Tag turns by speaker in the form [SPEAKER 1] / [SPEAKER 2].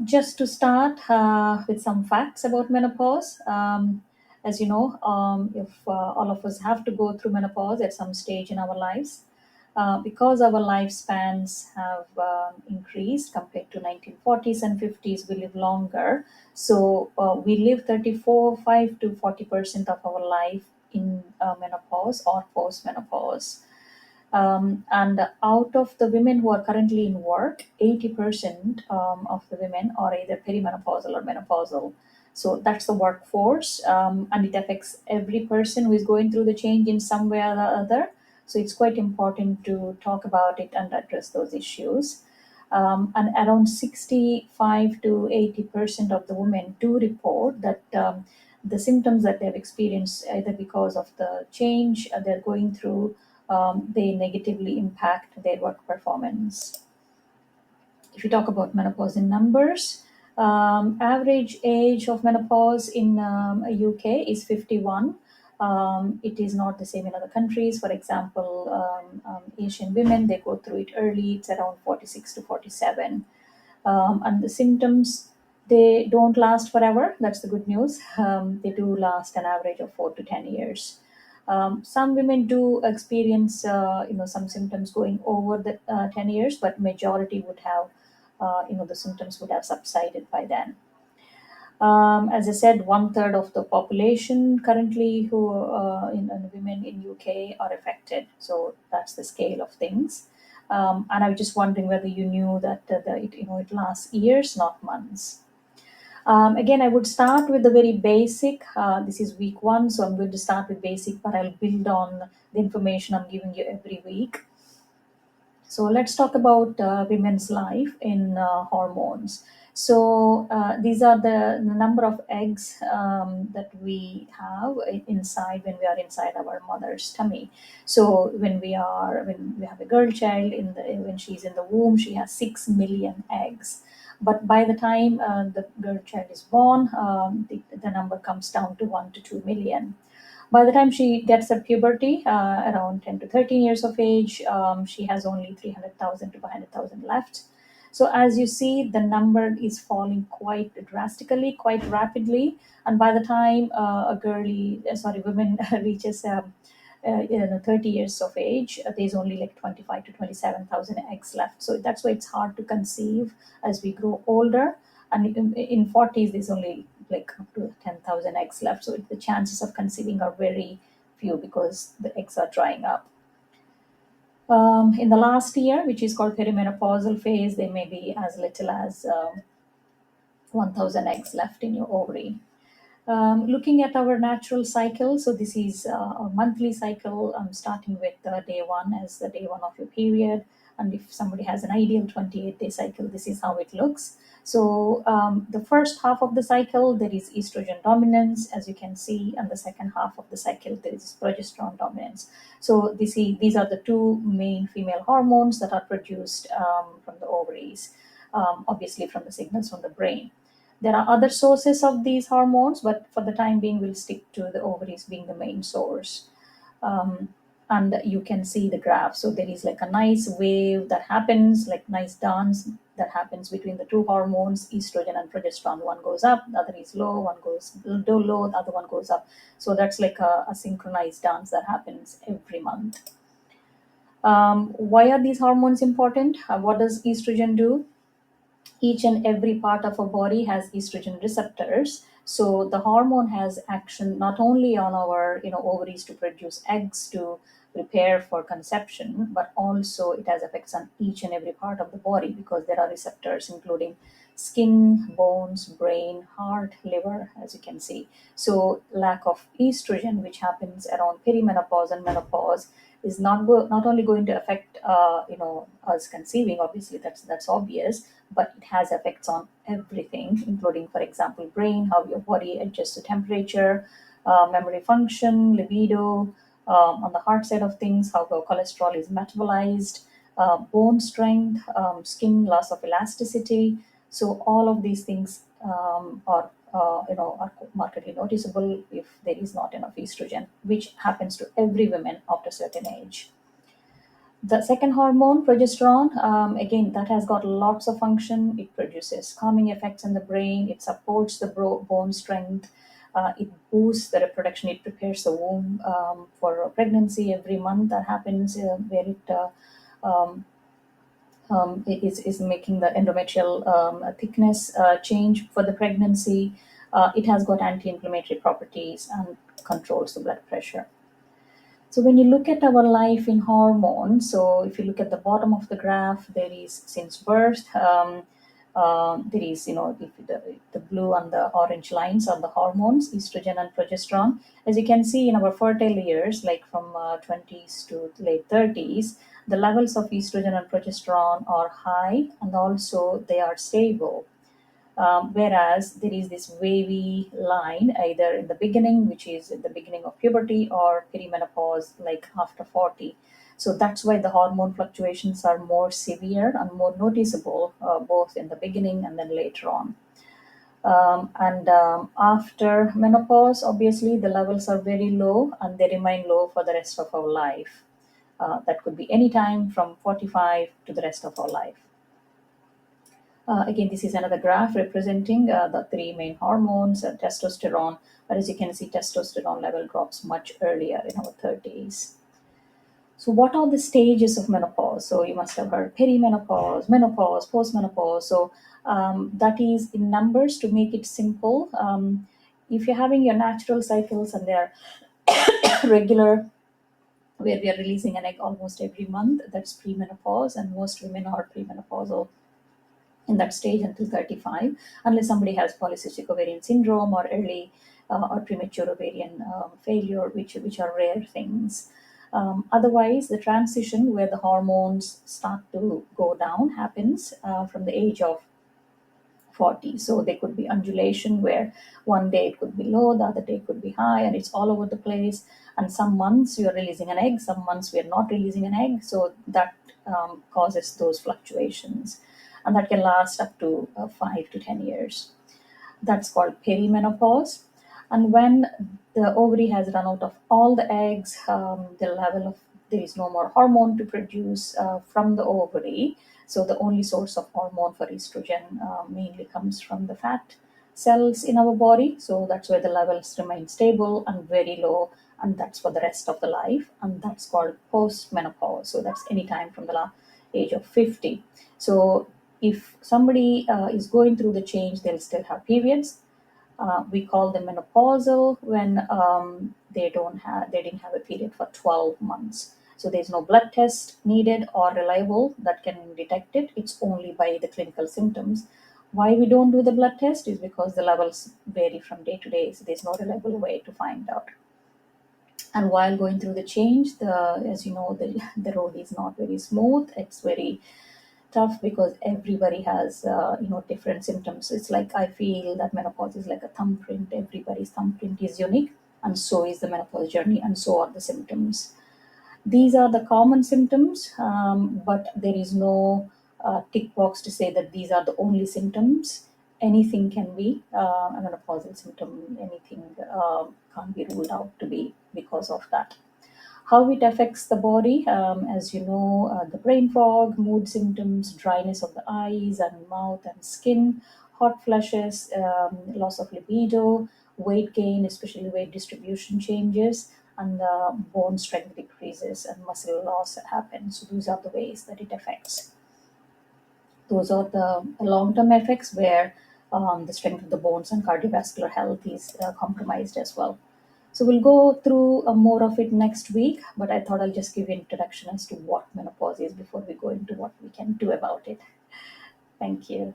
[SPEAKER 1] Just to start with some facts about menopause, as you know, if all of us have to go through menopause at some stage in our lives, because our lifespans have increased compared to 1940s and 50s, we live longer. So we live 34, 5 to 40% of our life in menopause or post-menopause. And out of the women who are currently in work, 80% of the women are either perimenopausal or menopausal. So that's the workforce, and it affects every person who is going through the change in some way or the other. So it's quite important to talk about it and address those issues. And around 65 to 80% of the women do report that the symptoms that they've experienced, either because of the change they're going through, they negatively impact their work performance. If you talk about menopause in numbers, average age of menopause in UK is 51. It is not the same in other countries. For example, Asian women, they go through it early. It's around 46 to 47. And the symptoms, they don't last forever. That's the good news. They do last an average of 4 to 10 years. Some women do experience, some symptoms going over the 10 years, but majority would have, the symptoms would have subsided by then. As I said, one third of the population currently who women in UK are affected. So that's the scale of things. And I was just wondering whether you knew that it lasts years, not months. Again, I would start with the very basic. This is week one, so I'm going to start with basic, but I'll build on the information I'm giving you every week. So let's talk about women's life in hormones. So these are the number of eggs that we have inside when we are inside our mother's tummy. So when we have a girl child when she's in the womb, she has 6 million eggs. But by the time the girl child is born, the number comes down to 1 to 2 million. By the time she gets her puberty, around 10 to 13 years of age, she has only 300,000 to 500,000 left. So as you see, the number is falling quite drastically, quite rapidly. And by the time woman reaches 30 years of age, there's only like 25 to 27,000 eggs left. So that's why it's hard to conceive as we grow older. And in 40s, there's only like up to 10,000 eggs left. So the chances of conceiving are very few because the eggs are drying up. In the last year, which is called perimenopausal phase, there may be as little as 1,000 eggs left in your ovary. Looking at our natural cycle, so this is a monthly cycle. I'm starting with day one as the day one of your period. And if somebody has an ideal 28-day cycle, this is how it looks. So the first half of the cycle, there is estrogen dominance, as you can see, and the second half of the cycle, there is progesterone dominance. So these are the two main female hormones that are produced from the ovaries, obviously from the signals from the brain. There are other sources of these hormones, but for the time being, we'll stick to the ovaries being the main source. Um, and you can see the graph. So there is like a nice wave that happens, like nice dance that happens between the two hormones, estrogen and progesterone. One goes up, the other is low, one goes low, the other one goes up. So that's like a synchronized dance that happens every month. Why are these hormones important? What does estrogen do? Each and every part of our body has estrogen receptors, so the hormone has action not only on our ovaries to produce eggs to prepare for conception, but also it has effects on each and every part of the body because there are receptors including skin, bones, brain, heart, liver, as you can see. So lack of estrogen, which happens around perimenopause and menopause, is not only going to affect us conceiving. Obviously, that's obvious, but it has effects on everything, including, for example, brain, how your body adjusts to temperature, memory function, libido. On the heart side of things, how the cholesterol is metabolized, bone strength, skin loss of elasticity. So all of these things are markedly noticeable if there is not enough estrogen, which happens to every woman after a certain age. The second hormone, progesterone, again, that has got lots of function. It produces calming effects in the brain. It supports the bone strength. It boosts the reproduction. It prepares the womb for a pregnancy every month. That happens where it um, is making the endometrial thickness change for the pregnancy. It has got anti-inflammatory properties and controls the blood pressure. So when you look at our life in hormones, so if you look at the bottom of the graph, there is since birth, there is, if the blue and the orange lines are the hormones, estrogen and progesterone. As you can see in our fertile years, like from 20s to late 30s, the levels of estrogen and progesterone are high and also they are stable. Whereas there is this wavy line either in the beginning, which is at the beginning of puberty, or perimenopause, like after 40. So that's why the hormone fluctuations are more severe and more noticeable, both in the beginning and then later on. And After menopause, obviously, the levels are very low and they remain low for the rest of our life. That could be any time from 45 to the rest of our life. Again, this is another graph representing the three main hormones, testosterone. But as you can see, testosterone level drops much earlier in our 30s. So, what are the stages of menopause? So, you must have heard perimenopause, menopause, postmenopause. So, that is in numbers to make it simple. If you're having your natural cycles and they are regular, where we are releasing an egg almost every month, that's premenopause, and most women are premenopausal in that stage until 35, unless somebody has polycystic ovarian syndrome or early or premature ovarian failure, which are rare things. Otherwise, the transition where the hormones start to go down happens from the age of 40. So there could be undulation where one day it could be low, the other day it could be high, and it's all over the place. And some months you're releasing an egg, some months we're not releasing an egg. So that causes those fluctuations. And that can last up to 5 to 10 years. That's called perimenopause. And when the ovary has run out of all the eggs, the level of there is no more hormone to produce from the ovary. So the only source of hormone for estrogen mainly comes from the fat cells in our body. So that's where the levels remain stable and very low, and that's for the rest of the life. And that's called postmenopause. So that's any time from the age of 50. So if somebody is going through the change, they'll still have periods. We call them menopausal when they didn't have a period for 12 months. So there's no blood test needed or reliable that can detect it. It's only by the clinical symptoms. Why we don't do the blood test is because the levels vary from day to day. So there's no reliable way to find out. And while going through the change, as you know, the road is not very smooth. It's very tough because everybody has different symptoms. It's like I feel that menopause is like a thumbprint. Everybody's thumbprint is unique, and so is the menopause journey, and so are the symptoms. These are the common symptoms, but there is no tick box to say that these are the only symptoms. Anything can be a menopausal symptom. Anything can't be ruled out to be because of that. How it affects the body, as you know, the brain fog, mood symptoms, dryness of the eyes and mouth and skin, hot flushes, loss of libido, weight gain, especially weight distribution changes, and bone strength decreases and muscle loss happens. So those are the ways that it affects. Those are the long-term effects where the strength of the bones and cardiovascular health is compromised as well. So we'll go through more of it next week, but I thought I'll just give you an introduction as to what menopause is before we go into what we can do about it. Thank you.